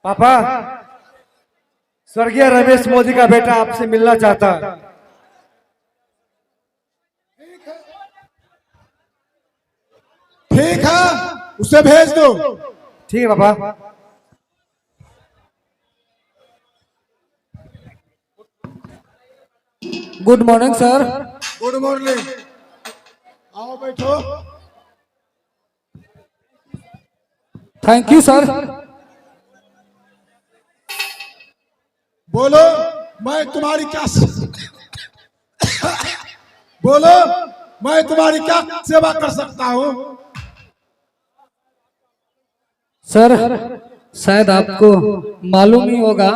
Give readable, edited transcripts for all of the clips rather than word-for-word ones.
पापा, स्वर्गीय रमेश मोदी का बेटा आपसे मिलना चाहता है। ठीक है, उसे भेज दो। ठीक है पापा। Good morning sir. Good morning. आओ बैठो। Thank you sir. बोलो, मैं तुम्हारी क्या बोलो, मैं तुम्हारी क्या सेवा कर सकता हूँ? सर, शायद आपको मालूम ही होगा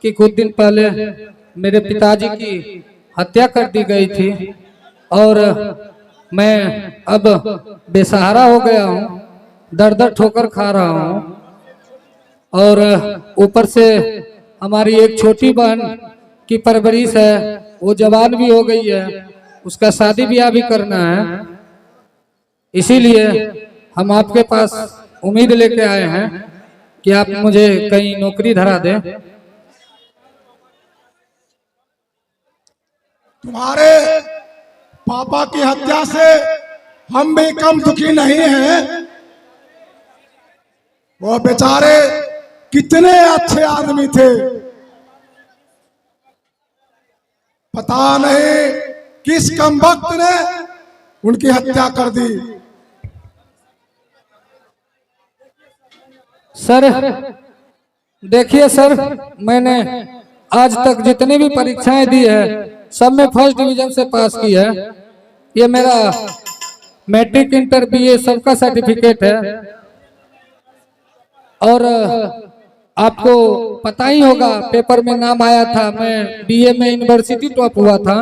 कि कुछ दिन पहले मेरे पिताजी की हत्या कर दी गई थी और मैं अब बेसहारा हो गया हूँ, दर दर ठोकर खा रहा हूँ और ऊपर से हमारी एक छोटी बहन की परवरिश है, वो जवान भी हो गई है, उसका शादी ब्याह भी करना है। इसीलिए हम आपके पास उम्मीद लेके आए हैं कि आप मुझे कहीं नौकरी धरा दें। तुम्हारे पापा की हत्या से हम भी कम दुखी नहीं हैं। वो बेचारे कितने अच्छे आदमी थे, पता नहीं किस कमबख्त ने उनकी हत्या कर दी। सर देखिए सर, मैंने आज तक जितनी भी परीक्षाएं दी है सब में फर्स्ट डिवीजन से पास की है। ये मेरा मैट्रिक इंटर बीए सबका सर्टिफिकेट है और आपको पता ही होगा पेपर में नाम आया था, मैं बीए में यूनिवर्सिटी टॉप हुआ था।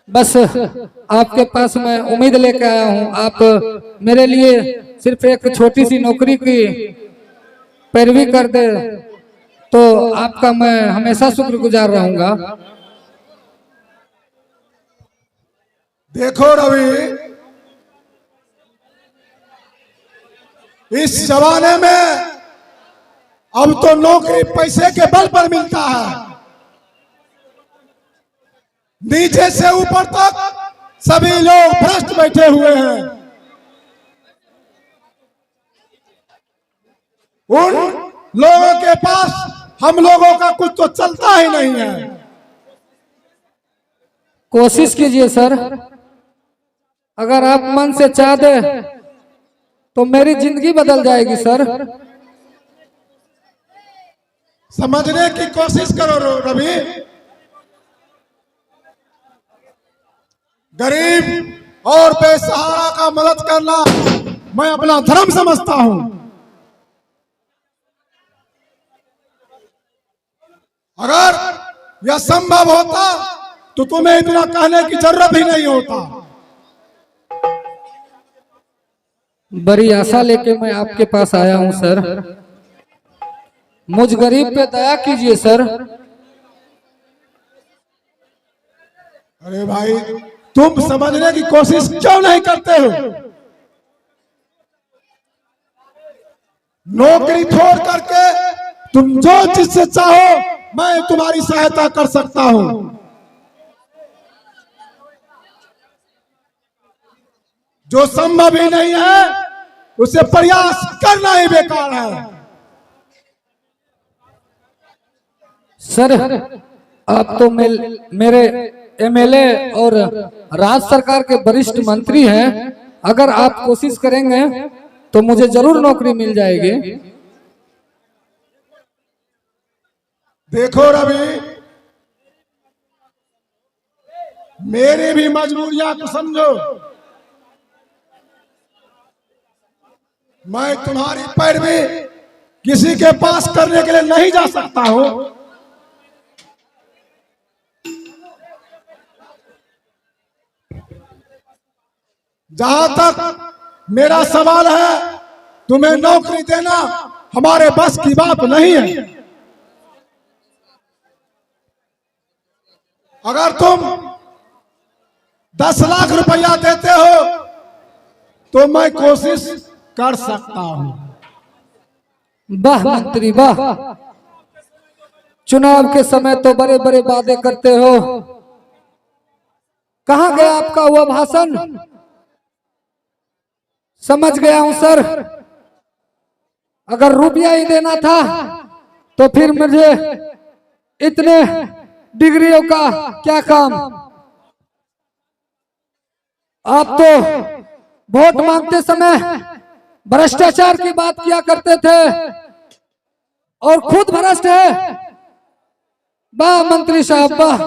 बस आपके पास मैं उम्मीद लेकर आया हूँ, आप मेरे लिए सिर्फ एक छोटी सी नौकरी की पैरवी कर दे तो आपका मैं हमेशा शुक्रगुजार रहूंगा। देखो रवि, इस जमाने में अब तो नौकरी पैसे के बल पर मिलता है। नीचे से ऊपर तक सभी लोग भ्रष्ट बैठे हुए हैं। उन लोगों के पास हम लोगों का कुछ तो चलता ही नहीं है। कोशिश कीजिए सर, अगर आप मन से चाह दे तो मेरी जिंदगी बदल जाएगी सर। समझने की कोशिश करो रवि। गरीब और बेसहारा का मदद करना मैं अपना धर्म समझता हूं। अगर यह संभव होता तो तुम्हें इतना कहने की जरूरत ही नहीं होता। बड़ी आशा लेके मैं आपके पास आया हूं सर, मुझ गरीब पे दया कीजिए सर। अरे भाई, तुम समझने की कोशिश क्यों नहीं करते हो? नौकरी छोड़ करके तुम जो जिससे चाहो मैं तुम्हारी सहायता कर सकता हूं। जो संभव ही नहीं है उसे प्रयास करना ही बेकार है। सर आप तो मेरे एमएलए और राज्य सरकार के वरिष्ठ मंत्री हैं, अगर आप कोशिश करेंगे तो मुझे जरूर नौकरी मिल जाएगी। देखो रवि, मेरी भी मजबूरियां तो समझो। मैं तुम्हारी पैरवी किसी के पास करने के लिए नहीं जा सकता हूं। जहां तक मेरा सवाल है, तुम्हें नौकरी देना हमारे बस की बात नहीं है। अगर तुम 10 लाख रुपया देते हो तो मैं कोशिश कर सकता हूं। वाह मंत्री वाह, चुनाव के समय तो बड़े बड़े वादे करते हो, कहाँ गया आपका हुआ भाषण? समझ गया हूं सर, अगर रुपया ही देना था तो फिर मुझे इतने डिग्रियों का क्या काम। आप तो वोट मांगते समय भ्रष्टाचार की बात किया करते थे और खुद भ्रष्ट है। वाह मंत्री साहब वाह।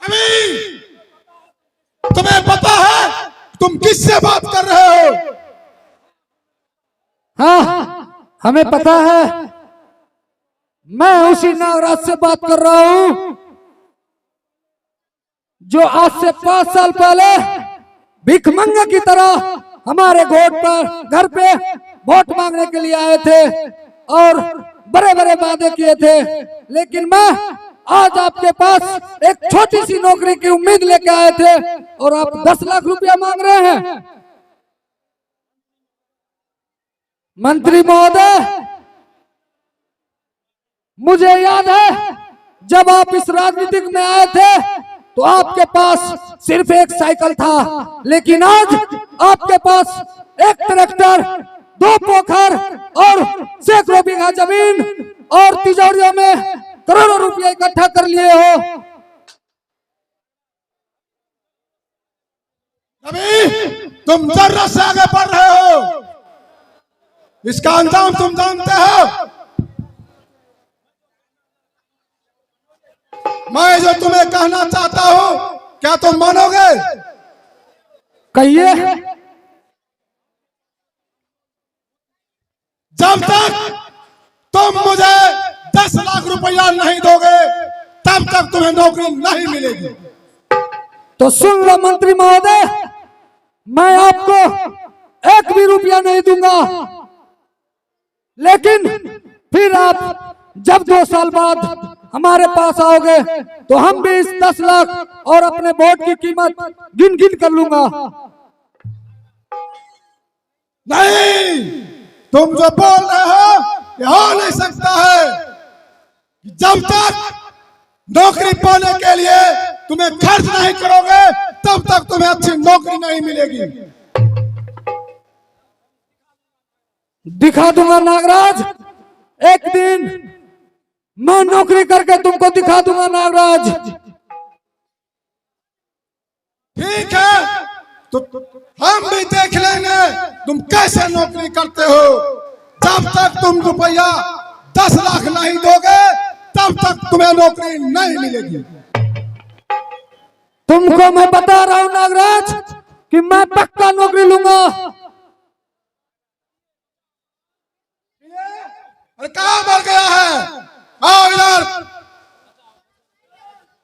अभी तुम्हें पता है तुम किससे बात कर रहे हो? हाँ हमें पता है, मैं उसी नागराज से बात कर रहा हूं जो आज से 5 साल पहले भिखमंगा की तरह हमारे घर पे वोट मांगने के लिए आए थे और बड़े बड़े वादे किए थे, लेकिन मैं आज आपके पास एक छोटी सी नौकरी की उम्मीद लेके आए थे और आप 10 लाख रुपया मांग रहे हैं। मंत्री महोदय, मुझे याद है जब आप इस राजनीतिक में आए थे तो आपके पास सिर्फ एक साइकिल था, लेकिन आज आपके पास एक ट्रैक्टर, 2 पोखर और सैकड़ों बीघा जमीन और तिजोरियों में करोड़ों रुपए इकट्ठा कर लिए हो। अभी तुम जर्रा से आगे बढ़ रहे हो, इसका अंजाम तुम जानते हो। मैं जो तुम्हें कहना चाहता हूं, क्या तुम मानोगे? कहिए। जब तक तुम मुझे 10 लाख रुपया नहीं दोगे तब तक तुम्हें नौकरी नहीं मिलेगी। तो सुन लो मंत्री महोदय, मैं आपको 1 भी रुपया नहीं दूंगा, लेकिन फिर आप जब 2 साल बाद हमारे पास आओगे तो हम भी इस 10 लाख और अपने वोट की कीमत गिन गिन कर लूंगा। नहीं, तुम जो बोल रहे हो ये हो नहीं सकता है। जब तक नौकरी पाने के लिए तुम्हें खर्च नहीं करोगे तब तक तुम्हें अच्छी नौकरी नहीं मिलेगी। दिखा दूंगा नागराज, एक दिन मैं नौकरी करके तुमको दिखा दूंगा नागराज। ठीक है, तो हम भी देख लेंगे तुम कैसे नौकरी करते हो। जब तक तुम रुपया 10 लाख नहीं दोगे तब तक तुम्हें नौकरी नहीं मिलेगी। तुमको मैं बता रहा हूं नागराज कि मैं पक्का नौकरी लूंगा। अरे कहाँ मर गया है? आओ इधर।